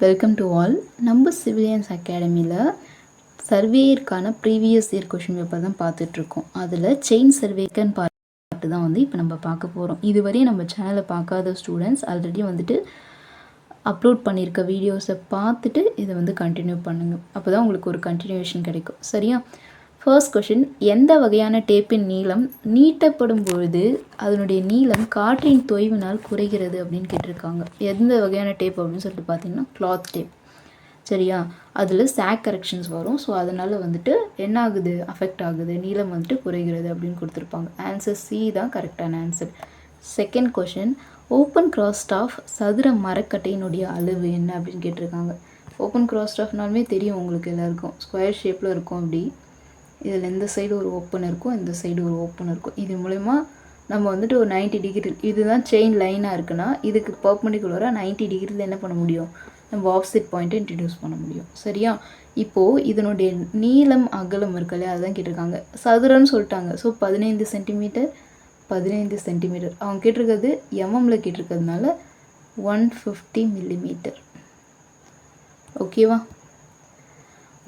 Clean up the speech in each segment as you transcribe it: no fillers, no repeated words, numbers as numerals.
Welcome to all. நம்ம civilians அகாடமியில் சர்வேயருக்கான previous year question paper தான் பார்த்துட்ருக்கோம். அதில் செயின் சர்வேக்கன் பார்ட்டு தான் இப்போ நம்ம பார்க்க போகிறோம். இதுவரையும் நம்ம சேனலை பார்க்காத ஸ்டூடெண்ட்ஸ் ஆல்ரெடி அப்லோட் பண்ணியிருக்க வீடியோஸை பார்த்துட்டு இதை கண்டினியூ பண்ணுங்கள். அப்போ தான் உங்களுக்கு ஒரு கண்டினியூஷன் கிடைக்கும். சரியா? ஃபர்ஸ்ட் கொஷின், எந்த வகையான டேப்பின் நீளம் நீட்டப்படும் பொழுது அதனுடைய நீளம் காற்றின் தொய்வினால் குறைகிறது அப்படின்னு கேட்டிருக்காங்க. எந்த வகையான டேப் அப்படின்னு சொல்லிட்டு பார்த்தீங்கன்னா கிளாத் டேப். சரியா? அதில் சாக் கரெக்ஷன்ஸ் வரும். ஸோ அதனால் என்ன ஆகுது, அஃபெக்ட் ஆகுது, நீளம் குறைகிறது அப்படின்னு கொடுத்துருப்பாங்க. ஆன்சர் சி தான் கரெக்டான answer. Second question, open cross staff சதுர மரக்கட்டையினுடைய அளவு என்ன அப்படின்னு கேட்டிருக்காங்க. ஓப்பன் கிராஸ் ஸ்டாஃப்னாலுமே தெரியும் உங்களுக்கு எல்லாருக்கும், ஸ்கொயர் ஷேப்பில் இருக்கும். அப்படி இதில் இந்த சைடு ஒரு ஓப்பன் இருக்கும், இந்த சைடு ஒரு ஓப்பன் இருக்கும். இது மூலமா நம்ம ஒரு 90 டிகிரி, இதுதான் செயின் லைனாக இருக்குன்னா இதுக்கு பர்பெண்டிகுலராக 90 டிகிரியில் என்ன பண்ண முடியும், நம்ம ஆஃப்செட் பாயிண்ட்டை இன்ட்ரடியூஸ் பண்ண முடியும். சரியா? இப்போது இதனுடைய நீளம் அகலம் இருக்கு இல்லையா, அதுதான் கேட்டிருக்காங்க. சதுரம்னு சொல்லிட்டாங்க. So 15 centimetre 15 centimetre. அவங்க கேட்டிருக்கிறது எம்எம்மில் கேட்டிருக்கிறதுனால 150 மில்லிமீட்டர். ஓகேவா?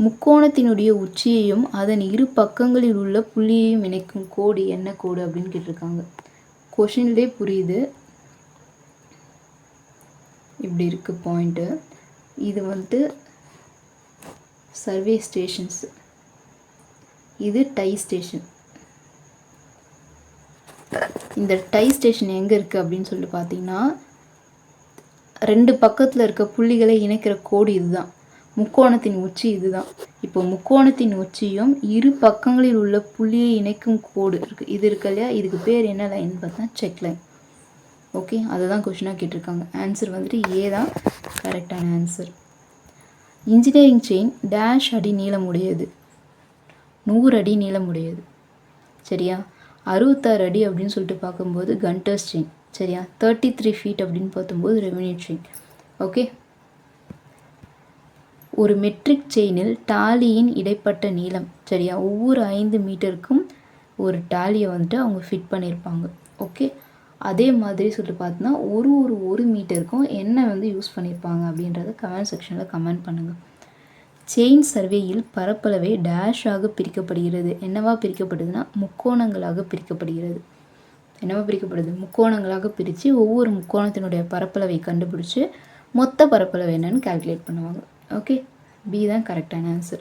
முக்கோணத்தினுடைய உச்சியையும் அதன் இரு பக்கங்களில் உள்ள புள்ளியையும் இணைக்கும் கோடு என்ன கோடு அப்படின்னு கேட்டிருக்காங்க. கொஷின்லே புரியுது. இப்படி இருக்கு பாயிண்ட்டு. இது சர்வே ஸ்டேஷன்ஸ், இது டை ஸ்டேஷன். இந்த டை ஸ்டேஷன் எங்கே இருக்குது அப்படின்னு சொல்லிட்டு பார்த்தீங்கன்னா, ரெண்டு பக்கத்தில் இருக்க புள்ளிகளை இணைக்கிற கோடு இதுதான். முக்கோணத்தின் உச்சி இதுதான். இப்போ முக்கோணத்தின் உச்சியும் இரு பக்கங்களில் உள்ள புள்ளியை இணைக்கும் கோடு இருக்குது, இது இருக்கு இல்லையா, இதுக்கு பேர் என்ன லைன் பார்த்தா செக் லைன். ஓகே, அதை தான் கொஷினாக கேட்டிருக்காங்க. ஆன்சர் ஏ தான் கரெக்டான ஆன்சர். இன்ஜினியரிங் செயின் டேஷ் அடி நீளமுடையது, 100 அடி நீளமுடையது. சரியா? 66 அடி அப்படின்னு சொல்லிட்டு பார்க்கும்போது கண்டர்ஸ் செயின். சரியா? 33 ஃபீட் அப்படின்னு பார்க்கும்போது ரெவென்யூ செயின். ஓகே, ஒரு மெட்ரிக் செயினில் டாலியின் இடைப்பட்ட நீளம். சரியா? ஒவ்வொரு 5 மீட்டருக்கும் ஒரு டாலியை அவங்க ஃபிட் பண்ணியிருப்பாங்க. ஓகே, அதே மாதிரி சொல்லிட்டு பார்த்தோன்னா ஒரு மீட்டருக்கும் என்ன யூஸ் பண்ணியிருப்பாங்க அப்படின்றத கமெண்ட் செக்ஷனில் கமெண்ட் பண்ணுங்கள். செயின் சர்வேயில் பரப்பளவை டேஷாக பிரிக்கப்படுகிறது. என்னவா பிரிக்கப்படுதுன்னா முக்கோணங்களாக பிரிக்கப்படுகிறது. என்னவா பிரிக்கப்படுது? முக்கோணங்களாக பிரித்து ஒவ்வொரு முக்கோணத்தினுடைய பரப்பளவை கண்டுபிடிச்சி மொத்த பரப்பளவு என்னன்னு கால்குலேட் பண்ணுவாங்க. ஓகே, பி தான் கரெக்டான ஆன்சர்.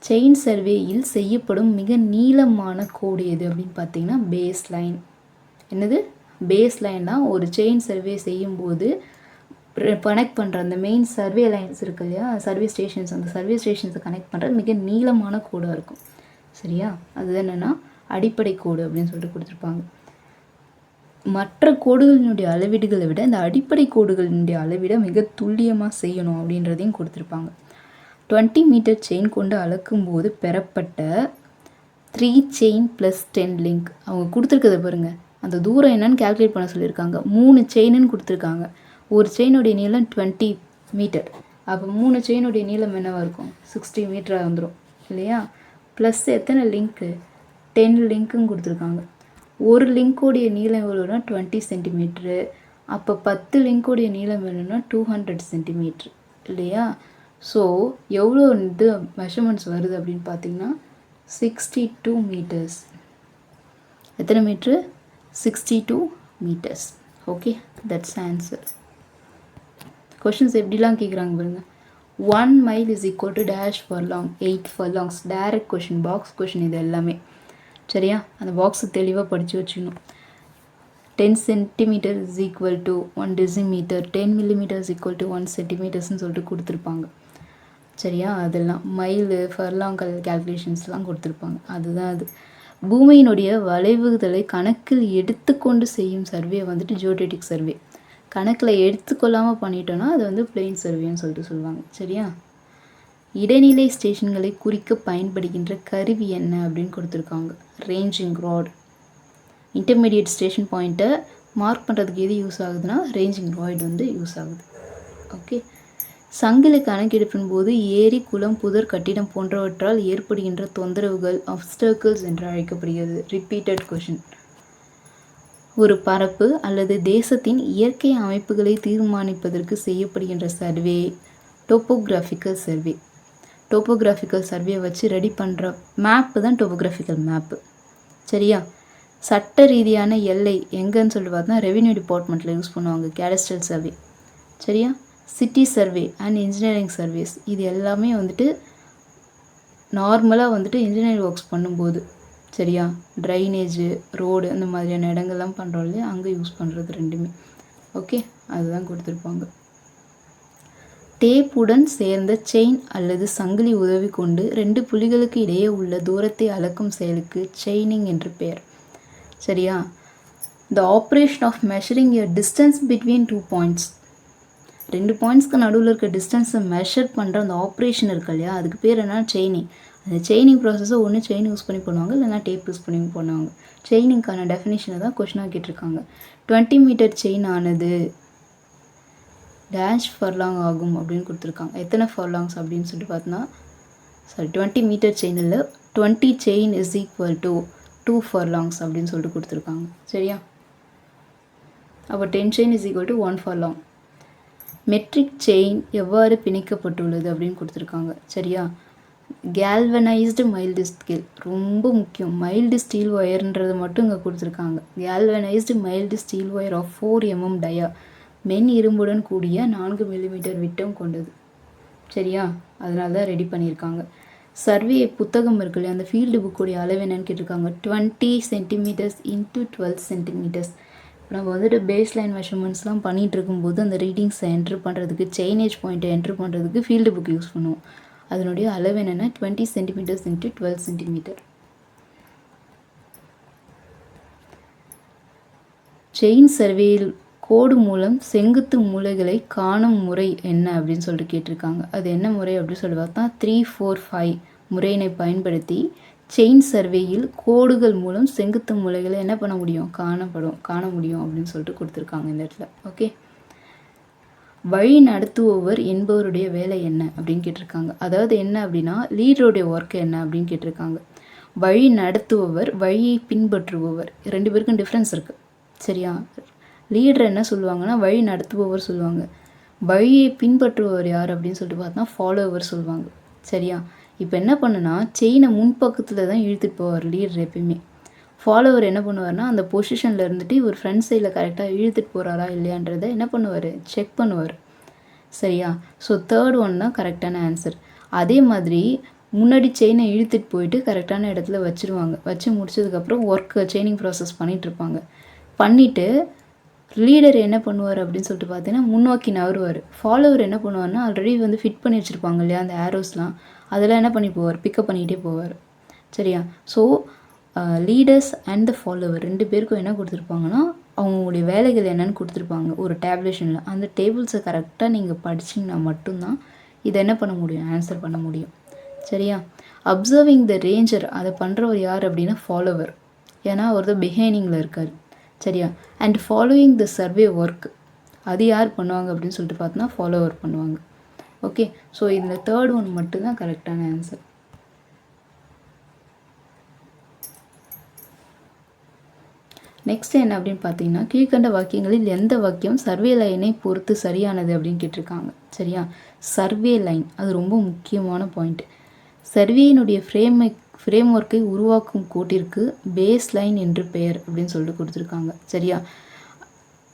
செயின் சர்வேயில் செய்யப்படும் மிக நீளமான கோடு எது அப்படின்னு பார்த்தீங்கன்னா பேஸ் லைன். என்னது? பேஸ் லைன் தான். ஒரு செயின் சர்வே செய்யும்போது கனெக்ட் பண்ணுற அந்த மெயின் சர்வே லைன்ஸ் இருக்கு இல்லையா, சர்வே ஸ்டேஷன்ஸ், அந்த சர்வே ஸ்டேஷன்ஸை கனெக்ட் பண்ணுற மிக நீளமான கோடாக இருக்கும். சரியா? அது என்னென்னா அடிப்படை கோடு அப்படின்னு சொல்லிட்டு கொடுத்துருப்பாங்க. மற்ற கோடுகளினுடைய அளவீடுகளை விட இந்த அடிப்படை கோடுகளினுடைய அளவீடை மிக துல்லியமாக செய்யணும் அப்படின்றதையும் கொடுத்துருப்பாங்க. 20 மீட்டர் செயின் கொண்டு அளக்கும்போது பெறப்பட்ட 3 செயின் + 10 லிங்க். அவங்க கொடுத்துருக்கதை பாருங்கள், அந்த தூரம் என்னன்னு கால்குலேட் பண்ண சொல்லியிருக்காங்க. 3 செயின்னு கொடுத்துருக்காங்க. ஒரு செயினுடைய நீளம் 20 மீட்டர். அப்போ 3 செயினுடைய நீளம் என்னவாக இருக்கும்? 60 மீட்டராக வந்துடும் இல்லையா? ப்ளஸ் எத்தனை லிங்க்கு? 10 லிங்க்குன்னு கொடுத்துருக்காங்க. ஒரு லிங்கோடைய நீளம் எவ்வளோனா 20 சென்டிமீட்ரு. அப்போ 10 லிங்கோடைய நீளம் வேணும்னா 200 சென்டிமீட்ரு இல்லையா? ஸோ எவ்வளோ மெஷர்மெண்ட்ஸ் வருது அப்படின்னு பார்த்தீங்கன்னா 62 மீட்டர்ஸ். எத்தனை metre? 62 metres. Okay, that's answer. Questions எப்படிலாம் கேட்குறாங்க பாருங்கள். 1 mile = dash furlong, 8 furlongs. Direct question, box question இது எல்லாமே. சரியா? அந்த பாக்ஸை தெளிவாக படித்து வச்சுக்கணும். 10 சென்டிமீட்டர் = 1 டெசிமீட்டர், 10 மில்லிமீட்டர் = 1 சென்டிமீட்டர்ஸ்ன்னு சொல்லிட்டு கொடுத்துருப்பாங்க. சரியா? அதெல்லாம் மைலு ஃபர்லாங்கல் கேல்குலேஷன்ஸ்லாம் கொடுத்துருப்பாங்க. அதுதான் அது. பூமியினுடைய வளைவுகளை கணக்கில் எடுத்துக்கொண்டு செய்யும் சர்வே ஜியோடெட்டிக் சர்வே. கணக்கில் எடுத்துக்கொள்ளாமல் பண்ணிட்டோன்னா அது பிளெயின் சர்வேன்னு சொல்லிட்டு சொல்லுவாங்க. சரியா? இடைநிலை ஸ்டேஷன்களை குறிக்க பயன்படுகின்ற கருவி என்ன அப்படின்னு கொடுத்துருக்காங்க. Ranging rod. இன்டர்மீடியட் ஸ்டேஷன் பாயிண்ட்டை மார்க் பண்ணுறதுக்கு எது யூஸ் ஆகுதுன்னா ரேஞ்சிங் ராட் யூஸ் ஆகுது. ஓகே, சங்கிலி கணக்கெடுப்பின் போது ஏரி, குளம், புதர், கட்டிடம் போன்றவற்றால் ஏற்படுகின்ற தொந்தரவுகள் ஆப்ஸ்டக்கிள்ஸ் என்று அழைக்கப்படுகிறது. Repeated question. ஒரு பரப்பு அல்லது தேசத்தின் இயற்கை அமைப்புகளை தீர்மானிப்பதற்கு செய்யப்படுகின்ற survey topographical survey. Topographical survey வச்சு ரெடி பண்ணுற மேப்பு தான் டோப்போகிராஃபிக்கல் மேப்பு. சரியா? சட்ட ரீதியான எல்லை எங்கன்னு சொல்லிட்டு பார்த்தா ரெவென்யூ டிபார்ட்மெண்ட்டில் யூஸ் பண்ணுவாங்க கேடஸ்ட்ரல் சர்வே. சரியா? City survey and engineering services இது எல்லாமே வந்துட்டு நார்மலாக வந்துட்டு இன்ஜினியரிங் ஒர்க்ஸ் பண்ணும்போது, சரியா, ட்ரைனேஜு, ரோடு அந்த மாதிரியான இடங்கள்லாம் பண்ணுறோம் இல்லையா, அங்கே யூஸ் பண்ணுறது ரெண்டுமே. ஓகே, அதுதான் கொடுத்துருப்பாங்க. டேப்புடன் சேர்ந்த செயின் அல்லது சங்கிலி உதவி கொண்டு 2 புள்ளிகளுக்கு இடையே உள்ள தூரத்தை அளக்கும் செயலுக்கு செயினிங் என்று பெயர். சரியா? The operation of measuring a distance between 2 points. 2 பாயிண்ட்ஸ்க்கு நடுவில் இருக்க டிஸ்டன்ஸை மெஷர் பண்ணுற அந்த ஆப்ரேஷன் இருக்கு இல்லையா, அதுக்கு பேர் என்ன? செயினிங். அந்த செயினிங் ப்ராசஸை ஒன்று செயின் யூஸ் பண்ணி பண்ணுவாங்க, இல்லைனா டேப் யூஸ் பண்ணி பண்ணுவாங்க. செயினிங்கான டெஃபினேஷனை தான் கொஷினாக கேட்டிருக்காங்க. 20 மீட்டர் செயின் ஆனது டேஷ் ஃபர்லாங் ஆகும் அப்படின்னு கொடுத்துருக்காங்க. எத்தனை ஃபர்லாங்ஸ் அப்படின்னு சொல்லிட்டு பார்த்தோன்னா, 20 மீட்டர் செயினில் 20 chain is equal to 2 furlongs அப்படின்னு சொல்லிட்டு கொடுத்துருக்காங்க. சரியா? அப்போ 10 chain is equal to 1 furlong. Metric chain எவ்வாறு பிணைக்கப்பட்டுள்ளது அப்படின்னு கொடுத்துருக்காங்க. சரியா? கேல்வனைஸ்டு மைல்டு ஸ்டீல், ரொம்ப முக்கியம். மைல்டு ஸ்டீல் ஒயர்ன்றது மட்டும் இங்கே கொடுத்துருக்காங்க. Galvanised mild steel wire of 4 mm dia, மென் இரும்புடன் கூடிய 4 mm விட்டம் கொண்டது. சரியா? அதனால தான் ரெடி பண்ணியிருக்காங்க. சர்வே புத்தகம் இருக்கு இல்லையா, அந்த ஃபீல்டு புக்குடைய அளவு என்னன்னு கேட்டிருக்காங்க. 20 cm into 12 cm. நம்ம வந்துட்டு பேஸ் லைன் மெஷர்மெண்ட்ஸ்லாம் பண்ணிகிட்டு இருக்கும்போது அந்த ரீடிங்ஸை என்ட்ரு பண்ணுறதுக்கு, செயினேஜ் பாயிண்ட்டை என்ட்ரு பண்ணுறதுக்கு ஃபீல்டு புக் யூஸ் பண்ணுவோம். அதனுடைய அளவு என்னென்னா 20 cm into 12 cm. செயின் சர்வேயில் கோடு மூலம் செங்குத்து மூலைகளை காணும் முறை என்ன அப்படின்னு சொல்லிட்டு கேட்டிருக்காங்க. அது என்ன முறை அப்படின்னு சொல்லி பார்த்தா 3-4-5 முறையினை பயன்படுத்தி செயின் சர்வேயில் கோடுகள் மூலம் செங்குத்து மூலைகளை என்ன பண்ண முடியும்? காண முடியும் அப்படின்னு சொல்லிட்டு கொடுத்துருக்காங்க இந்த இடத்துல. ஓகே, வழி நடத்துபவர் என்பவருடைய வேலை என்ன அப்படின்னு கேட்டிருக்காங்க. அதாவது என்ன அப்படின்னா, லீடருடைய ஒர்க் என்ன அப்படின்னு கேட்டிருக்காங்க. வழி நடத்துபவர், வழியை பின்பற்றுபவர், 2 பேருக்கும் டிஃப்ரென்ஸ் இருக்குது. சரியா? லீடர் என்ன சொல்லுவாங்கன்னா வழி நடத்துபவர் சொல்லுவாங்க. வழியை பின்பற்றுபவர் யார் அப்படின்னு சொல்லிட்டு பார்த்தா ஃபாலோவர் சொல்லுவாங்க. சரியா? இப்போ என்ன பண்ணுன்னா, செயினை முன்பக்கத்தில் தான் இழுத்துட்டு போவார் லீடர் எப்பயுமே. ஃபாலோவர் என்ன பண்ணுவார்னா, அந்த பொசிஷனில் இருந்துட்டு ஒரு ஃப்ரண்ட் சைடில் கரெக்டாக இழுத்துட்டு போகிறாரா இல்லையான்றதை என்ன பண்ணுவார்? செக் பண்ணுவார். சரியா? ஸோ 3rd ஒன் தான் கரெக்டான ஆன்சர். அதே மாதிரி முன்னாடி செயினை இழுத்துட்டு போயிட்டு கரெக்டான இடத்துல வச்சுருவாங்க. வச்சு முடிச்சதுக்கப்புறம் ஒர்க்கு செயினிங் ப்ராசஸ் பண்ணிகிட்ருப்பாங்க. பண்ணிவிட்டு லீடர் என்ன பண்ணுவார் அப்படின்னு சொல்லிட்டு பார்த்தீங்கன்னா முன்னோக்கி நகருவார். ஃபாலோவர் என்ன பண்ணுவார்னா, ஆல்ரெடி வந்து ஃபிட் பண்ணி வச்சுருப்பாங்க இல்லையா அந்த ஆரோஸ்லாம், அதெல்லாம் என்ன பண்ணி போவார்? பிக்கப் பண்ணிகிட்டே போவார். சரியா? So leaders and the follower 2 பேருக்கும் என்ன கொடுத்துருப்பாங்கன்னா, அவங்களுடைய வேலைகள் என்னென்னு கொடுத்துருப்பாங்க ஒரு டேப்லேஷனில். அந்த டேபிள்ஸை கரெக்டாக நீங்கள் படிச்சிங்கன்னா மட்டும்தான் இதை என்ன பண்ண முடியும்? ஆன்சர் பண்ண முடியும். சரியா? அப்சர்விங் த ரேஞ்சர், அதை பண்ணுறவர் யார் அப்படின்னா ஃபாலோவர். ஏன்னா அவர் தான் பிஹைனிங்கில் இருக்கார். சரியா? And following the survey work, அது யார் பண்ணுவாங்க அப்படின்னு சொல்லிட்டு பார்த்தோன்னா ஃபாலோவர் பண்ணுவாங்க. ஓகே, ஸோ இந்த 3rd ஒன் மட்டும்தான் கரெக்டான ஆன்சர். நெக்ஸ்ட் என்ன அப்படின்னு பார்த்தீங்கன்னா, கீழ்கண்ட வாக்கியங்களில் எந்த வாக்கியம் சர்வே லைனை பொறுத்து சரியானது அப்படின்னு கேட்டிருக்காங்க. சரியா? சர்வே லைன் அது ரொம்ப முக்கியமான பாயிண்ட். சர்வேயினுடைய ஃப்ரேம் ஒர்க்கை உருவாக்கும் கோட்டிற்கு பேஸ் லைன் என்று பெயர் அப்படின்னு சொல்லிட்டு கொடுத்துருக்காங்க. சரியா?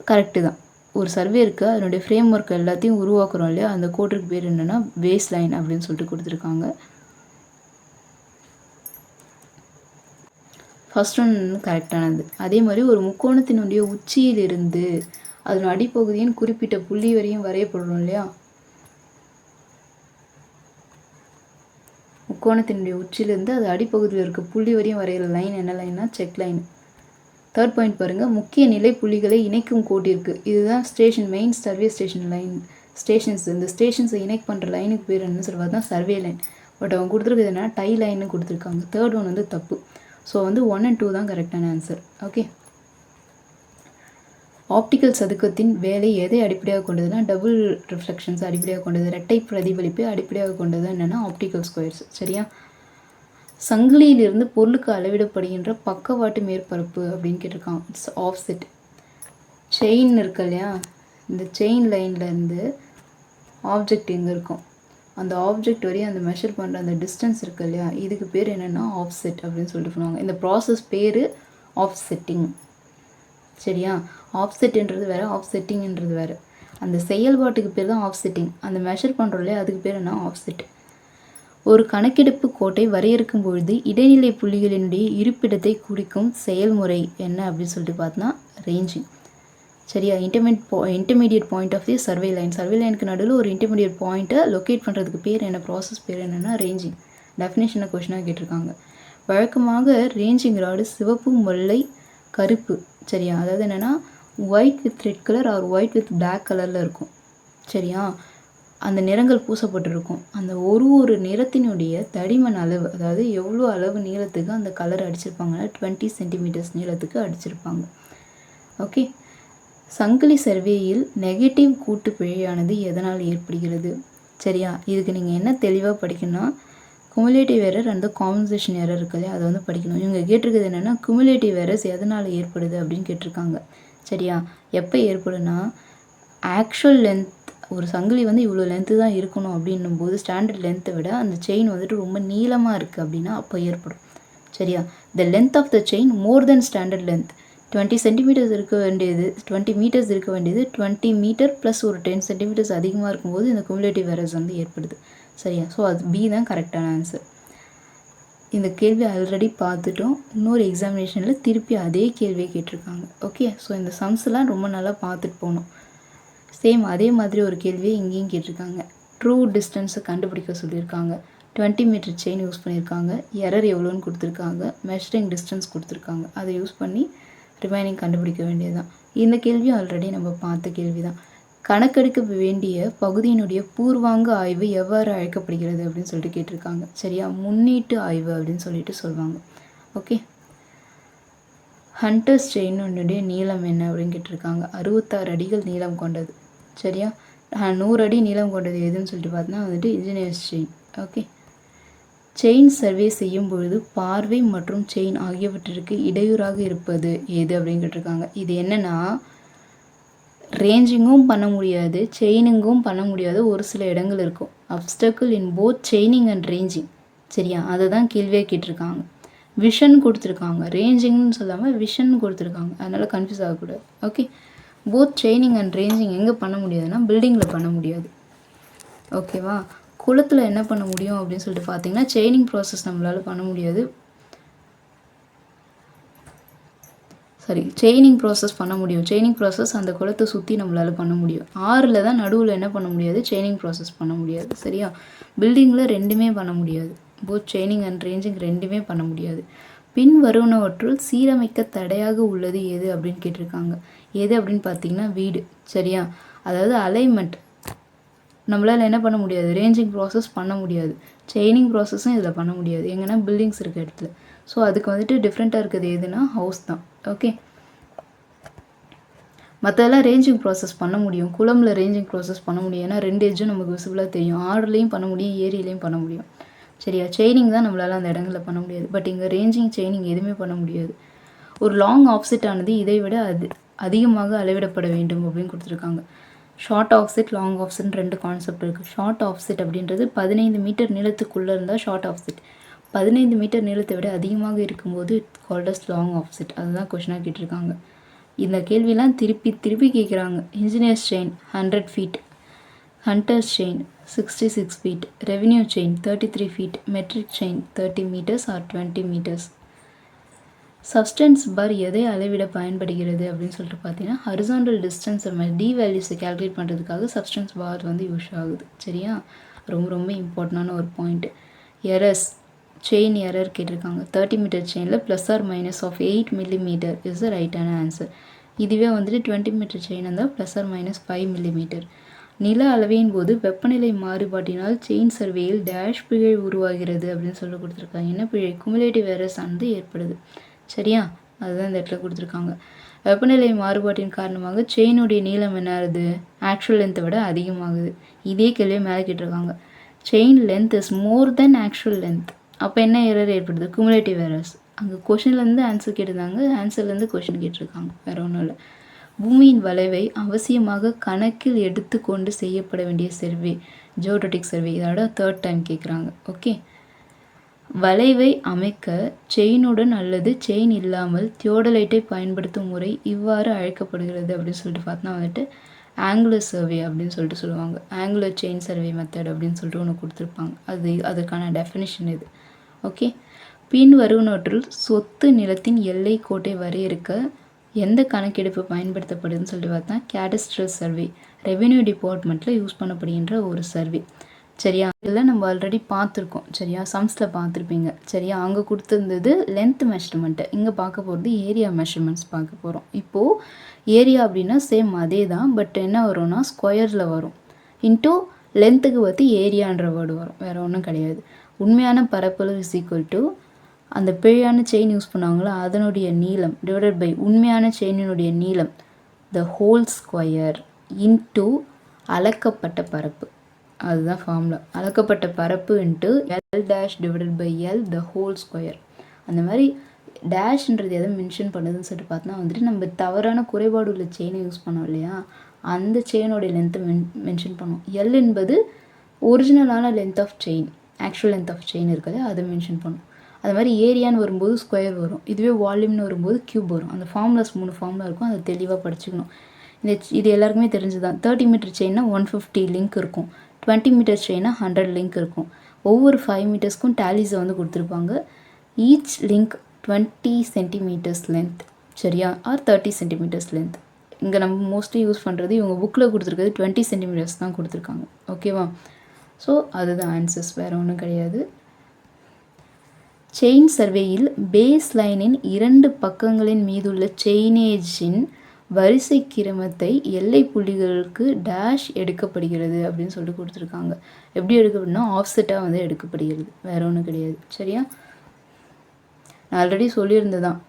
கரெக்டு தான். ஒரு சர்வே இருக்குது, அதனுடைய ஃப்ரேம் ஒர்க் எல்லாத்தையும் உருவாக்குறோம் இல்லையா, அந்த கோட்டிற்கு பேர் என்னென்னா பேஸ் லைன் அப்படின்னு சொல்லிட்டு கொடுத்துருக்காங்க. ஃபர்ஸ்ட் ஒன் கரெக்டானது. அதே மாதிரி ஒரு முக்கோணத்தினுடைய உச்சியிலிருந்து அதன் அடிப்பகுதியின் குறிப்பிட்ட புள்ளி வரையும் வரையப்படுறோம் இல்லையா, முக்கோணத்தினுடைய உச்சியிலிருந்து அது அடிப்பகுதியில் இருக்க புள்ளி வரையும் வரைகிற லைன் என்ன லைன்னா செக் லைன். 3rd பாயிண்ட் பாருங்கள், முக்கிய நிலை புள்ளிகளை இணைக்கும் கோட்டிற்கு, இதுதான் station, main survey station line, stations. இந்த ஸ்டேஷன்ஸை இணைக் பண்ணுற லைனுக்கு பேர் என்ன சொல்லுவாங்க தான் சர்வே லைன். பட் அவங்க கொடுத்துருக்குது என்ன, டை லைன்னு கொடுத்துருக்காங்க. 3rd ஒன் வந்து தப்பு. ஸோ வந்து 1 and 2 தான் கரெக்டான ஆன்சர். ஓகே, ஆப்டிக்கல் சதுக்கத்தின் வேலை எதை அடிப்படையாக கொண்டதுன்னா டபுள் ரிஃப்ளெக்ஷன்ஸ் அடிப்படையாக கொண்டது, இரட்டை பிரதிபலிப்பை அடிப்படையாக கொண்டது என்னென்னா ஆப்டிக்கல் ஸ்கொயர்ஸ். சரியா? சங்கிலியிலிருந்து பொருளுக்கு அளவிடப்படுகின்ற பக்கவாட்டு மேற்பரப்பு அப்படின்னு கேட்டிருக்காங்க. It's offset. செயின் இருக்கு இல்லையா, இந்த செயின் லைன்லேருந்து ஆப்ஜெக்ட் எங்கே இருக்கும், அந்த ஆப்ஜெக்ட் வரையும் அந்த மெஷர் பண்ணுற அந்த டிஸ்டன்ஸ் இருக்குது இல்லையா, இதுக்கு பேர் என்னென்னா ஆஃப்செட் அப்படின்னு சொல்லிட்டு பண்ணுவாங்க. இந்த ப்ராசஸ் பேர் ஆஃப்செட்டிங். சரியா, ஆஃப்செட்டுன்றது வேறு, ஆஃப்செட்டிங்கிறது வேறு. அந்த செயல்பாட்டுக்கு பேர் தான் ஆஃப்செட்டிங். அந்த மெஷர் பண்ணுறோம் இல்லையா, அதுக்கு பேர் என்ன, ஆஃப்செட். ஒரு கணக்கெடுப்பு கோட்டை வரையறுக்கும் பொழுது இடைநிலை புள்ளிகளினுடைய இருப்பிடத்தை குறிக்கும் செயல்முறை என்ன அப்படின்னு சொல்லிட்டு பார்த்தோன்னா ரேஞ்சிங். சரியா, intermediate point of the survey line. Survey லைனுக்கு நடுவில் ஒரு இன்டர்மீடியட் பாயிண்ட்டை லொக்கேட் பண்ணுறதுக்கு பேர் என்ன, ப்ராசஸ் பேர் என்னென்னா ரேஞ்சிங். டெஃபினேஷனை கொஷினாக கேட்டிருக்காங்க. வழக்கமாக ரேஞ்சிங் ராடு சிவப்பு, வெள்ளை, கருப்பு. சரியா, அதாவது என்னென்னா white with red colour or white with black கலரில் இருக்கும். சரியா, அந்த நிறங்கள் பூசப்பட்டிருக்கும். அந்த ஒரு நிறத்தினுடைய தடிமன் அளவு, அதாவது எவ்வளோ அளவு நீளத்துக்கு அந்த கலர் அடிச்சிருப்பாங்கன்னா 20 சென்டிமீட்டர்ஸ் நீளத்துக்கு அடிச்சிருப்பாங்க. ஓகே, சங்கிலி சர்வேயில் நெகட்டிவ் கூட்டு பிழையானது எதனால் ஏற்படுகிறது. சரியா, இதுக்கு நீங்கள் என்ன தெளிவாக படிக்கணும்னா cumulative error and compensation error இருக்கு இல்லையா, அதை வந்து படிக்கணும். இவங்க கேட்டிருக்கிறது என்னென்னா குமுலேட்டிவ் எரர்ஸ் எதனால் ஏற்படுது அப்படின்னு கேட்டிருக்காங்க. சரியா, எப்போ ஏற்படுனா ஆக்சுவல் லென்த், ஒரு சங்கிலி வந்து இவ்வளோ லென்த்து தான் இருக்கணும் அப்படின்னும் போது ஸ்டாண்டர்ட் லென்த்தை விட அந்த செயின் வந்துட்டு ரொம்ப நீளமாக இருக்குது அப்படின்னா அப்போ ஏற்படும். சரியா, the length of the chain more than standard length. 20 centimetres இருக்க வேண்டியது 20 மீட்டர்ஸ் இருக்க வேண்டியது 20 மீட்டர் ப்ளஸ் ஒரு 10 சென்டிமீட்டர்ஸ் அதிகமாக இருக்கும்போது இந்த குமுலேட்டிவ் எரர்ஸ் வந்து ஏற்படுது. சரியா, ஸோ அது பி தான் கரெக்டான ஆன்சர். இந்த கேள்வி ஆல்ரெடி பார்த்துட்டோம். இன்னொரு எக்ஸாமினேஷனில் திருப்பி அதே கேள்வியை கேட்டிருக்காங்க. ஓகே, ஸோ இந்த சம்ஸ்லாம் ரொம்ப நல்லா பார்த்துட்டு போகணும். சேம் அதே மாதிரி ஒரு கேள்வியை இங்கேயும் கேட்டிருக்காங்க. ட்ரூ டிஸ்டன்ஸை கண்டுபிடிக்க சொல்லியிருக்காங்க. 20 மீட்டர் செயின் யூஸ் பண்ணியிருக்காங்க. எரர் எவ்வளோன்னு கொடுத்துருக்காங்க. மெஷரிங் டிஸ்டன்ஸ் கொடுத்துருக்காங்க. அதை யூஸ் பண்ணி ரிமைனிங் கண்டுபிடிக்க வேண்டியது தான். இந்த கேள்வியும் ஆல்ரெடி நம்ம பார்த்த கேள்வி தான். கணக்கெடுக்க வேண்டிய பகுதியினுடைய பூர்வாங்க ஆய்வு எவ்வாறு அழைக்கப்படுகிறது அப்படின்னு சொல்லிட்டு கேட்டிருக்காங்க. சரியா, முன்னீட்டு ஆய்வு அப்படின்னு சொல்லிட்டு சொல்லுவாங்க. ஓகே, ஹண்டர்ஸ் செயினுடைய நீளம் என்ன அப்படின்னு கேட்டிருக்காங்க. 66 அடிகள் நீளம் கொண்டது. சரியா, 100 அடி நீளம் கொண்டது எதுன்னு சொல்லிட்டு பார்த்தோன்னா வந்துட்டு engineers chain. Okay, chain survey செய்யும் பொழுது பார்வை மற்றும் செயின் ஆகியவற்றிற்கு இடையூறாக இருப்பது எது அப்படின்னு கேட்டிருக்காங்க. இது என்னென்னா ரேஞ்சிங்கும் பண்ண முடியாது, செயினிங்கும் பண்ண முடியாது, ஒரு சில இடங்கள் இருக்கும். அப்டக்கிள் in both chaining and ranging. சரியா, அதை தான் கேள்வியாக கேட்டிருக்காங்க. விஷன் கொடுத்துருக்காங்க, ரேஞ்சிங்னு சொல்லாமல் விஷன் கொடுத்துருக்காங்க, அதனால் கன்ஃபியூஸ் ஆகக்கூடாது. Okay, both chaining and ranging எங்கே பண்ண முடியாதுன்னா பில்டிங்கில் பண்ண முடியாது. ஓகேவா, குளத்தில் என்ன பண்ண முடியும் அப்படின்னு சொல்லிட்டு பார்த்தீங்கன்னா செயினிங் ப்ராசஸ் நம்மளால் பண்ண முடியாது. செயினிங் ப்ராசஸ் பண்ண முடியும். செயினிங் ப்ராசஸ் அந்த குளத்தை சுற்றி நம்மளால் பண்ண முடியும். ஆறில் தான் நடுவில் என்ன பண்ண முடியாது, செயினிங் ப்ராசஸ் பண்ண முடியாது. சரியா, பில்டிங்கில் ரெண்டுமே பண்ண முடியாது. போத் செயினிங் அண்ட் ரேஞ்சிங் ரெண்டுமே பண்ண முடியாது. பின் வருவனவற்றுள் சீரமைக்க தடையாக உள்ளது எது அப்படின்னு கேட்டிருக்காங்க. எது அப்படின்னு பார்த்தீங்கன்னா வீடு. சரியா, அதாவது அலைன்மெண்ட் நம்மளால் என்ன பண்ண முடியாது, ரேஞ்சிங் ப்ராசஸ் பண்ண முடியாது, செயினிங் ப்ராசஸும் இதில் பண்ண முடியாது. எங்கன்னா பில்டிங்ஸ் இருக்க இடத்துல. ஸோ அதுக்கு வந்துட்டு டிஃப்ரெண்ட்டாக இருக்குது எதுனா ஹவுஸ் தான். ஓகே, மற்றெல்லாம் ரேஞ்சிங் ப்ராசஸ் பண்ண முடியும். குளமில் ரேஞ்சிங் ப்ராசஸ் பண்ண முடியும், ஏன்னா 2 எட்ஜும் நமக்கு விசிபிளாக தெரியும். ஆறுலேயும் பண்ண முடியும், ஏரியிலையும் பண்ண முடியும். சரியா, செயினிங் தான் நம்மளால் அந்த இடங்களில் பண்ண முடியாது. பட் இங்கே ரேஞ்சிங் செயினிங் எதுவுமே பண்ண முடியாது. ஒரு லாங் ஆஃப்செட் ஆனது இதை விட அதிகமாக அளவிடப்பட வேண்டும் அப்படின்னு கொடுத்துருக்காங்க. Short offset, long offset 2 concept இருக்குது. ஷார்ட் ஆஃப்செட் அப்படின்றது 15 மீட்டர் நீளத்துக்குள்ளே இருந்தால் ஷார்ட் ஆஃப்செட். 15 மீட்டர் நீளத்தை விட அதிகமாக இருக்கும்போது கால்ட் அஸ் லாங் ஆஃப்செட். அதுதான் கொஷினாக கேட்டிருக்காங்க. இந்த கேள்வியெல்லாம் திருப்பி கேட்குறாங்க. Engineers chain 100 feet, Gunter's chain 66 feet, revenue chain 33 feet, metric chain 30 metres or 20 metres. Subtense bar எதை அளவிட பயன்படுகிறது அப்படின்னு சொல்லிட்டு பார்த்தீங்கன்னா ஹரிசாண்டல் டிஸ்டன்ஸை டி வேல்யூஸை கேல்குலேட் பண்ணுறதுக்காக சப்ஸ்டன்ஸ் பார் வந்து யூஸ் ஆகுது. சரியா, ரொம்ப இம்பார்ட்டண்டான ஒரு பாயிண்ட். எரர்ஸ், செயின் எரர் கேட்டிருக்காங்க. 30 மீட்டர் செயினில் plus or minus of 8 millimetre is the ரைட்டான ஆன்சர். இதுவே வந்துட்டு 20 மீட்டர் செயின் இருந்தால் ப்ளஸ் ஆர் மைனஸ் 5 மில்லிமீட்டர். நில அளவையின் போது வெப்பநிலை மாறுபாட்டினால் செயின் சர்வேயில் டேஷ் பிழை உருவாகிறது அப்படின்னு சொல்லி கொடுத்துருக்காங்க. என்ன பிழை, குமுலேட்டிவ் எரர்ஸ் வந்து ஏற்படுது. சரியா, அதுதான் இந்த இடத்துல கொடுத்துருக்காங்க. வெப்பநிலை மாறுபாட்டின் காரணமாக செயினுடைய நீளம் என்ன ஆகுது, ஆக்சுவல் லென்த்தை விட அதிகமாகுது. இதே கேள்வியை மேலே கேட்டிருக்காங்க. Chain length is more then actual length. அப்போ என்ன எரர் ஏற்படுது, குமுலேட்டிவ் எரர்ஸ். அங்கே கொஷின்லேருந்து ஆன்சர் கேட்டிருந்தாங்க, ஆன்சர்லேருந்து கொஷின் கேட்டிருக்காங்க, வேறு ஒன்றும் இல்லை. பூமியின் வளைவை அவசியமாக கணக்கில் எடுத்துக்கொண்டு செய்யப்பட வேண்டிய சர்வே, ஜியோடெட்டிக் சர்வே. இதோட 3rd டைம் கேட்குறாங்க. ஓகே, வளைவை அமைக்க செயினுடன் அல்லது செயின் இல்லாமல் தியோடலைட்டை பயன்படுத்தும் முறை இவ்வாறு அழைக்கப்படுகிறது அப்படின்னு சொல்லிட்டு பார்த்தோன்னா வந்துட்டு ஆங்குலர் சர்வே அப்படின்னு சொல்லிட்டு சொல்லுவாங்க. ஆங்குலர் செயின் சர்வே மெத்தட் அப்படின்னு சொல்லிட்டு ஒன்று கொடுத்துருப்பாங்க. அதுக்கான டெஃபினிஷன் இது. ஓகே, பின் வருவனவற்றில் சொத்து நிலத்தின் எல்லை கோட்டை வரையறுக்க எந்த கணக்கெடுப்பு பயன்படுத்தப்படுதுன்னு சொல்லிட்டு பார்த்தா கேடஸ்ட்ரல் சர்வே, ரெவென்யூ டிபார்ட்மெண்ட்டில் யூஸ் பண்ணப்படுகின்ற ஒரு சர்வே. சரியா, இதில் நம்ம ஆல்ரெடி பார்த்துருக்கோம். சரியா, சம்ஸில் பார்த்துருப்பீங்க. சரியா, அங்கே கொடுத்துருந்தது லென்த் மெஷர்மெண்ட்டு, இங்கே பார்க்க போகிறது ஏரியா மெஷர்மெண்ட்ஸ் பார்க்க போகிறோம். இப்போது ஏரியா அப்படின்னா சேம் அதே தான், பட் என்ன வரும்னா ஸ்கொயரில் வரும். இன்டூ லென்த்துக்கு பற்றி ஏரியான்ற வேர்டு வரும், வேறு ஒன்றும் கிடையாது. உண்மையான பரப்பளவு இஸ் ஈக்குவல் டு அந்த பிழையான செயின் யூஸ் பண்ணுவாங்களோ அதனுடைய நீளம் டிவைடட் பை உண்மையான செயினினுடைய நீளம் த ஹோல் ஸ்கொயர் இன்டூ அளக்கப்பட்ட பரப்பு. அதுதான் ஃபார்முலா. அளக்கப்பட்ட பரப்பு into L dash divided by L the whole square. அந்த மாதிரி டேஷ்ன்றது எதை மென்ஷன் பண்ணுதுன்னு சொல்லிட்டு பார்த்தோன்னா வந்துட்டு நம்ம தவறான குறைபாடு உள்ள செயினை யூஸ் பண்ணோம் இல்லையா, அந்த செயினோடைய லென்த்தை மென்ஷன் பண்ணோம். எல் என்பது ஒரிஜினலான length of chain, actual length of chain இருக்குது, அதை மென்ஷன் பண்ணும். அது மாதிரி ஏரியான்னு வரும்போது ஸ்கொயர் வரும், இதுவே வால்யூம்னு வரும்போது க்யூப் வரும். அந்த ஃபார்முலாஸ் 3 ஃபார்முலா இருக்கும், அதை தெளிவாக படிச்சுக்கணும். இது எல்லாருக்குமே தெரிஞ்சுதான். 30 மீட்டர் செயின்னா 150 லிங்க் இருக்கும், 20 மீட்டர் செயின்னா 100 லிங்க் இருக்கும். ஒவ்வொரு 5 மீட்டர்ஸ்க்கும் டேலிஸை வந்து கொடுத்துருப்பாங்க. ஈச் லிங்க் 20 சென்டிமீட்டர்ஸ் லென்த், சரியா, ஆர் 30 சென்டிமீட்டர்ஸ் லென்த். இங்கே நம்ம மோஸ்ட்லி யூஸ் பண்ணுறது இவங்க புக்கில் கொடுத்துருக்கிறது 20 சென்டிமீட்டர்ஸ் தான் கொடுத்துருக்காங்க. ஓகேவா, ஸோ அதுதான் ஆன்சர்ஸ், வேறு ஒன்றும் கிடையாது. செயின் சர்வேயில் பேஸ் லைனின் 2 பக்கங்களின் மீதுள்ள செயினேஜின் வரிசை கிரமத்தை எல்லை புள்ளிகளுக்கு டேஷ் எடுக்கப்படுகிறது அப்படின்னு சொல்லிட்டு கொடுத்துருக்காங்க. எப்படி எடுக்கப்படுனா ஆஃப்செட்டாக வந்து எடுக்கப்படுகிறது, வேற ஒன்றும் கிடையாது. சரியா, நான் ஆல்ரெடி சொல்லியிருந்ததான்.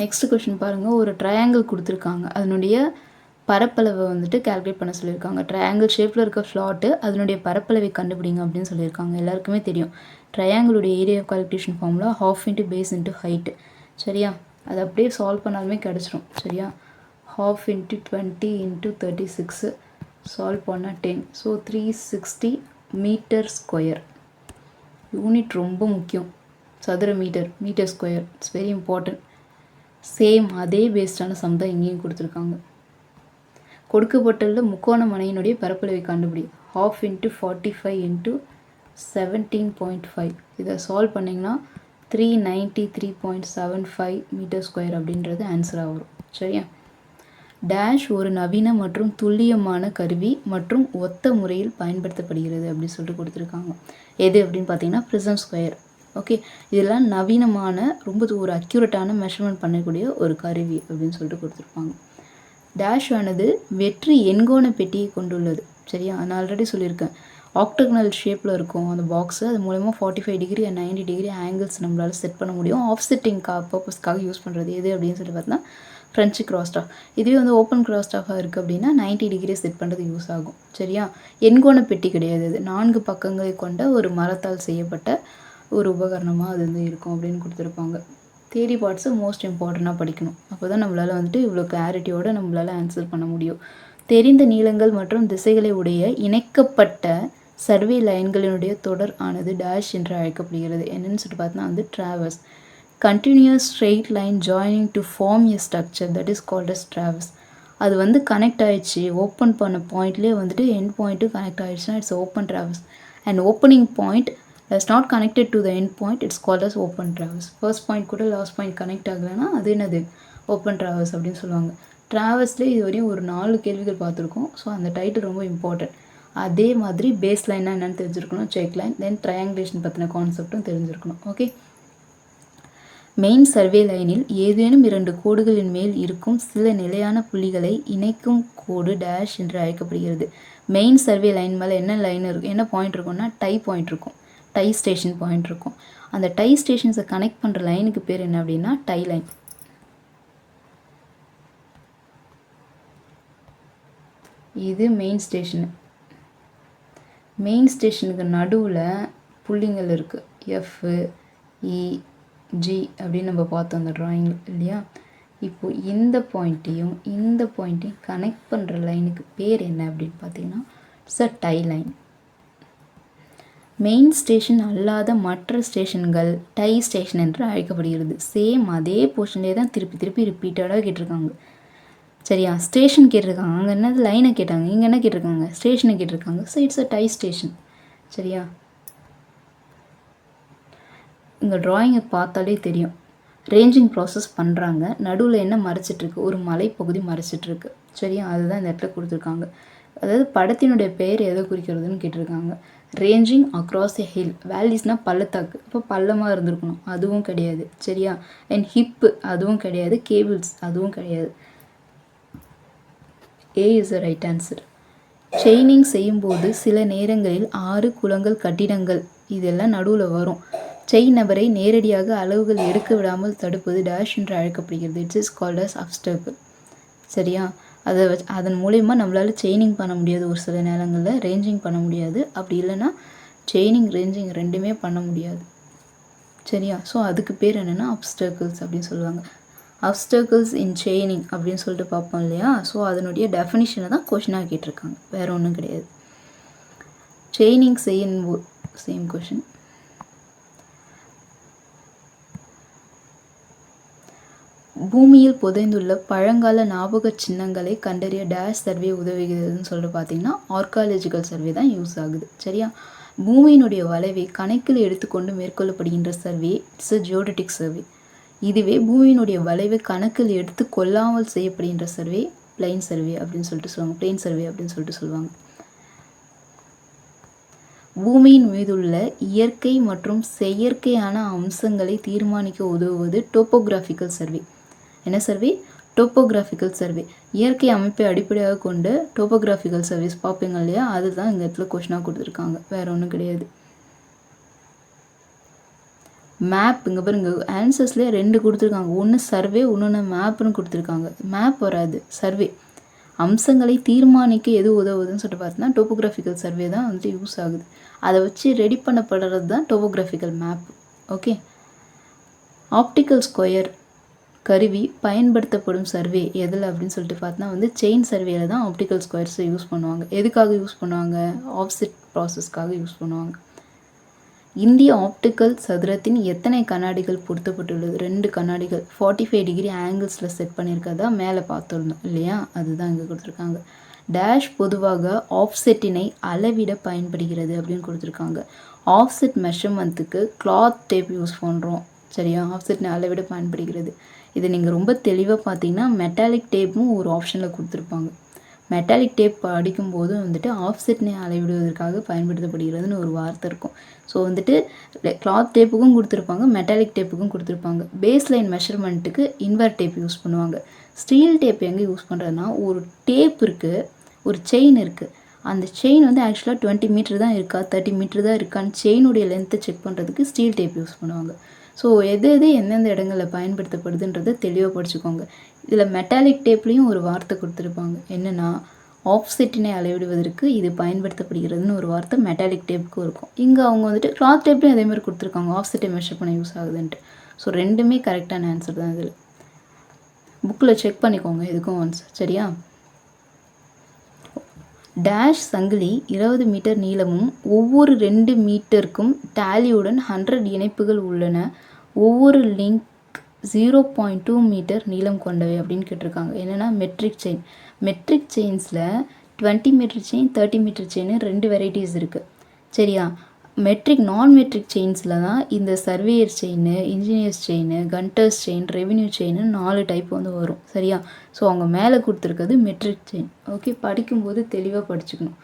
நெக்ஸ்ட் கொஸ்டின் பாருங்கள். ஒரு ட்ரையாங்கிள் கொடுத்துருக்காங்க, அதனுடைய பரப்பளவை வந்துட்டு கால்குலேட் பண்ண சொல்லியிருக்காங்க. ட்ரையாங்கிள் ஷேப்பில் இருக்க ஃப்ளாட்டு அதனுடைய பரப்பளவை கண்டுபிடிங்க அப்படின்னு சொல்லியிருக்காங்க. எல்லாருக்குமே தெரியும் ட்ரையாங்கிளுடைய area calculation formula ½ into base into height. சரியா, அதை அப்படியே சால்வ் பண்ணாலுமே கிடச்சிரும். சரியா, ½ இன்ட்டு 20 இன்ட்டு 36 சால்வ் பண்ணால் 10, ஸோ 360 மீட்டர் ஸ்கொயர். யூனிட் ரொம்ப முக்கியம், சதுர metre, metre square, it's very important. Same அதே பேஸ்டான சம் தான் இங்கேயும் கொடுத்துருக்காங்க. கொடுக்கப்பட்டுள்ள முக்கோண மனையினுடைய பரப்பளவை கண்டுபிடி. ½ இன்ட்டு 45 இன்ட்டு 17.5. இதை சால்வ் பண்ணிங்கன்னா 393.75 மீட்டர் ஸ்கொயர் அப்படின்றது ஆன்சராக வரும். சரியா, டேஷ் ஒரு நவீன மற்றும் துல்லியமான கருவி மற்றும் ஒத்த முறையில் பயன்படுத்தப்படுகிறது அப்படின்னு சொல்லிட்டு கொடுத்துருக்காங்க. எது அப்படின்னு பார்த்தீங்கன்னா ப்ரிசம் ஸ்கொயர். ஓகே, இதெல்லாம் நவீனமான ரொம்ப ஒரு அக்யூரேட்டான மெஷர்மெண்ட் பண்ணக்கூடிய ஒரு கருவி அப்படின்னு சொல்லிட்டு கொடுத்துருப்பாங்க. டேஷ் ஆனது வெற்றி எண்கோண பெட்டியை கொண்டுள்ளது. சரியா, நான் ஆல்ரெடி சொல்லியிருக்கேன், ஆக்டகனல் ஷேப்பில் இருக்கும் அந்த பாக்ஸு. அது மூலமாக 45 டிகிரி அண்ட் 90 டிகிரி ஆங்கிள்ஸ் நம்மளால் செட் பண்ண முடியும். ஆஃப்செட்டிங் பர்பஸ்க்காக யூஸ் பண்ணுறது எது அப்படின்னு சொல்லி பார்த்தா ஃப்ரெஞ்சு கிராஸ்டாஃப். இதுவே வந்து ஓப்பன் கிராஸ்டாஃபாக இருக்குது அப்படின்னா 90 டிகிரி செட் பண்ணுறது யூஸ் ஆகும். சரியா, எண்கோண பெட்டி கிடையாது, அது 4 பக்கங்களை கொண்ட ஒரு மரத்தால் செய்யப்பட்ட ஒரு உபகரணமாக அது வந்து இருக்கும் அப்படின்னு கொடுத்துருப்பாங்க. தியரி பார்ட்ஸை மோஸ்ட் இம்பார்ட்டண்ட்டாக படிக்கணும், அப்போ தான் நம்மளால் வந்துட்டு இவ்வளோ கிளாரிட்டியோடு நம்மளால் ஆன்சர் பண்ண முடியும். தெரிந்த நீளங்கள் மற்றும் திசைகளை உடைய இணைக்கப்பட்ட சர்வே லைன்களினுடைய தொடர் ஆனது டேஷ் என்று அழைக்கப்படுகிறது. என்னன்னு சொல்லிட்டு பார்த்தோன்னா வந்து traverse. Continuous straight line joining to form a structure that is called as traverse. அது வந்து கனெக்ட் ஆகிடுச்சு, ஓப்பன் பண்ண பாயிண்ட்லேயே வந்துட்டு எண்ட் பாயிண்ட்டு கனெக்ட் ஆகிடுச்சுன்னா it's open traverse. And opening point is not connected to the end point, it's called as open traverse. First point கூட last point connect ஆகலைன்னா அது என்னது ஓப்பன் ட்ராவர்ஸ் அப்படின்னு சொல்லுவாங்க. ட்ராவர்ஸ்லேயே இது வரையும் ஒரு 4 கேள்விகள் பார்த்துருக்கோம். ஸோ அந்த டைட்டில் ரொம்ப இம்பார்ட்டன்ட். அதே மாதிரி பேஸ் லைன்னா என்னென்னு தெரிஞ்சிருக்கணும், செக் லைன், தென் ட்ரையாங்குலேஷன் பற்றின கான்செப்டும் தெரிஞ்சிருக்கணும். ஓகே, மெயின் சர்வே லைனில் ஏதேனும் 2 கோடுகளின் மேல் இருக்கும் சில நிலையான புள்ளிகளை இணைக்கும் கோடு டேஷ் என்று அழைக்கப்படுகிறது. மெயின் சர்வே லைன் மேலே என்ன லைன் இருக்கும், என்ன பாயிண்ட் இருக்கும்னா டை பாயிண்ட் இருக்கும், டை ஸ்டேஷன் பாயிண்ட் இருக்கும். அந்த டை ஸ்டேஷன்ஸை கனெக்ட் பண்ணுற லைனுக்கு பேர் என்ன அப்படின்னா டை லைன். இது மெயின் ஸ்டேஷனு. மெயின் ஸ்டேஷனுக்கு நடுவில் புள்ளிங்கள் இருக்குது, F, E, G அப்படின்னு நம்ம பார்த்தோம் அந்த ட்ராயிங் இல்லையா. இப்போது இந்த பாயிண்ட்டையும் கனெக்ட் பண்ணுற லைனுக்கு பேர் என்ன அப்படின்னு பார்த்தீங்கன்னா it's a tie line. Main station அல்லாத மற்ற ஸ்டேஷன்கள் டை ஸ்டேஷன் என்று அழைக்கப்படுகிறது. சேம் அதே போர்ஷன்லேயே தான் திருப்பி ரிப்பீட்டடாக கேட்டிருக்காங்க. சரியா? ஸ்டேஷன் கேட்டிருக்காங்க, அங்கே என்னது லைனை கேட்டாங்க, இங்கே என்ன கேட்டிருக்காங்க, ஸ்டேஷனை கேட்டிருக்காங்க. So it's a tie station. சரியா? இங்கே ட்ராயிங்கை பார்த்தாலே தெரியும், ரேஞ்சிங் ப்ராசஸ் பண்ணுறாங்க. நடுவில் என்ன மறைச்சிட்ருக்கு, ஒரு மலைப்பகுதி மறைச்சிட்ருக்கு. சரியா? அதுதான் இந்த இடத்துல கொடுத்துருக்காங்க. அதாவது படத்தினுடைய பெயர் எதை குறிக்கிறதுன்னு கேட்டிருக்காங்க. Ranging across a hill. வேலிஸ்னால் பள்ளத்தாக்கு, இப்போ பள்ளமாக இருந்திருக்கணும், அதுவும் கிடையாது. சரியா? அண்ட் ஹிப்பு, அதுவும் கிடையாது. கேபிள்ஸ், அதுவும் கிடையாது. A is the right answer. Chaining செய்யும்போது சில நேரங்களில் ஆறு குளங்கள் கட்டிடங்கள் இதெல்லாம் நடுவில் வரும். செயின் நபரை நேரடியாக அளவுகள் எடுக்க விடாமல் தடுப்பது டேஷ் என்று அழைக்கப்படுகிறது. It's is called as obstacle. சரியா? அதன் மூலயமா நம்மளால் செயினிங் பண்ண முடியாது, ஒரு சில நேரங்களில் ரேஞ்சிங் பண்ண முடியாது. அப்படி இல்லைன்னா செயினிங் ரேஞ்சிங் ரெண்டுமே பண்ண முடியாது. சரியா? ஸோ அதுக்கு பேர் என்னென்னா அப்ஸ்டக்கிள்ஸ் அப்படின்னு சொல்லுவாங்க. அப்ஸ்டக்கிள்ஸ் இன் செயினிங் அப்படின்னு சொல்லிட்டு பார்ப்போம் இல்லையா? ஸோ அதனுடைய டெஃபினிஷனை தான் கொஷினாக கேட்டிருக்காங்க, வேறு ஒன்றும் கிடையாது. செயினிங் செய்யும்போது சேம் கொஷின். பூமியில் புதைந்துள்ள பழங்கால ஞாபக சின்னங்களை கண்டறிய டேஷ் சர்வே உதவுகிறதுன்னு சொல்லிட்டு பார்த்தீங்கன்னா ஆர்காலஜிக்கல் சர்வே தான் யூஸ் ஆகுது. சரியா? பூமியினுடைய வளைவை கணக்கில் எடுத்துக்கொண்டு மேற்கொள்ளப்படுகின்ற சர்வே இட்ஸ் அ ஜியோடெட்டிக் சர்வே. இதுவே பூமியினுடைய வளைவை கணக்கில் எடுத்து கொள்ளாமல் செய்யப்படுகின்ற சர்வே பிளைன் சர்வே அப்படின்னு சொல்லிட்டு சொல்லுவாங்க, பிளெயின் சர்வே அப்படின்னு சொல்லிட்டு சொல்லுவாங்க. பூமியின் மீதுள்ள இயற்கை மற்றும் செயற்கையான அம்சங்களை தீர்மானிக்க உதவுவது டோப்போகிராஃபிக்கல் சர்வே. என்ன சர்வே? Topographical survey. இயற்கை அமைப்பை அடிப்படையாக கொண்டு டோப்போகிராஃபிக்கல் சர்வேஸ் பார்ப்பீங்க இல்லையா? அதுதான் இந்த இடத்துல கொஷினாக கொடுத்துருக்காங்க, வேற ஒன்றும் கிடையாது. மேப், இங்கே பாருங்க ஆன்சர்ஸ்லேயே ரெண்டு கொடுத்துருக்காங்க, ஒன்று சர்வே, இன்னொன்று மேப்னு கொடுத்துருக்காங்க. மேப் வராது, சர்வே. அம்சங்களை தீர்மானிக்க எது உதவுதுன்னு சொல்லிட்டு பார்த்தீங்கன்னா டோப்போகிராஃபிக்கல் சர்வே தான் வந்துட்டு யூஸ் ஆகுது. அதை வச்சு ரெடி பண்ணப்படுறது தான் topographical map. Okay. Optical square கருவி பயன்படுத்தப்படும் சர்வே எதில் அப்படின்னு சொல்லிட்டு பார்த்தா வந்து செயின் சர்வேல தான் ஆப்டிக்கல் ஸ்கொயர்ஸை யூஸ் பண்ணுவாங்க. எதுக்காக யூஸ் பண்ணுவாங்க? ஆஃப்செட் ப்ராசஸ்க்காக யூஸ் பண்ணுவாங்க. இந்திய ஆப்டிக்கல் சதுரத்தின் எத்தனை கண்ணாடிகள் பொருத்தப்பட்டுள்ளது? 2 கண்ணாடிகள் 45 டிகிரி ஆங்கிள்ஸில் செட் பண்ணியிருக்கதா மேலே பார்த்துருந்தோம் இல்லையா? அதுதான் இங்கே கொடுத்துருக்காங்க. டேஷ் பொதுவாக ஆஃப்செட்டினை அளவிட பயன்படுகிறது அப்படின்னு கொடுத்துருக்காங்க. ஆஃப்செட் மெஷர்மெண்ட்டுக்கு கிளாத் டேப் யூஸ் பண்ணுறோம். சரியா? ஆஃப்செட்டினை அளவிட பயன்படுகிறது. இது நீங்கள் ரொம்ப தெளிவாக பார்த்தீங்கன்னா மெட்டாலிக் டேப்பும் ஒரு ஆப்ஷனில் கொடுத்துருப்பாங்க. மெட்டாலிக் டேப் அடிக்கும்போது வந்துட்டு ஆஃப்செட்னை அளவிடுவதற்காக பயன்படுத்தப்படுகிறதுன்னு ஒரு வார்த்தை இருக்கும். ஸோ வந்துட்டு கிளாத் டேப்புக்கும் கொடுத்துருப்பாங்க, மெட்டாலிக் டேப்புக்கும் கொடுத்துருப்பாங்க. பேஸ் லைன் மெஷர்மெண்ட்டுக்கு இன்வர் டேப் யூஸ் பண்ணுவாங்க. ஸ்டீல் டேப் எங்கே யூஸ் பண்ணுறதுனா, ஒரு டேப் இருக்குது, ஒரு செயின் இருக்குது. அந்த செயின் வந்து ஆக்சுவலாக 20 மீட்டர் தான் இருக்கா, 30 மீட்டர் தான் இருக்கான்னு செயினுடைய லென்த்தை செக் பண்ணுறதுக்கு ஸ்டீல் டேப் யூஸ் பண்ணுவாங்க. ஸோ எது எந்தெந்த இடங்களில் பயன்படுத்தப்படுதுன்றதை தெளிவாக படிச்சுக்கோங்க. இதில் மெட்டாலிக் டேப்லேயும் ஒரு வார்த்தை கொடுத்துருப்பாங்க, என்னென்னா ஆஃப்செட்டினை அளவிடுவதற்கு இது பயன்படுத்தப்படுகிறதுன்னு ஒரு வார்த்தை மெட்டாலிக் டேப்புக்கும் இருக்கும். இங்கே அவங்க வந்துட்டு கிளாத் டேப்லேயும் அதேமாதிரி கொடுத்துருக்காங்க, ஆஃப்செட்டை மெஷர் பண்ண யூஸ் ஆகுதுன்ட்டு. ஸோ ரெண்டுமே கரெக்டான ஆன்சர் தான். இதில் புக்கில் செக் பண்ணிக்கோங்க எதுக்கும் ஒன்ஸ். சரியா? டேஷ் சங்கிலி 20 மீட்டர் நீளமும் ஒவ்வொரு 2 மீட்டருக்கும் டேலியுடன் 100 இணைப்புகள் உள்ளன. ஒவ்வொரு லிங்க் 0.2 மீட்டர் நீளம் கொண்டவை அப்படின்னு கேட்டிருக்காங்க. என்னென்னா மெட்ரிக் செயின். மெட்ரிக் செயின்ஸில் 20 metre chain, 30 metre chain 2 varieties இருக்குது. சரியா? நான் மெட்ரிக் செயின்ஸில் தான் இந்த surveyor chain, engineers chain, Gunter's chain, revenue chain 4 type வந்து வரும். சரியா? ஸோ அவங்க மேலே கொடுத்துருக்கிறது மெட்ரிக் செயின். ஓகே, படிக்கும்போது தெளிவாக படிச்சுக்கணும்.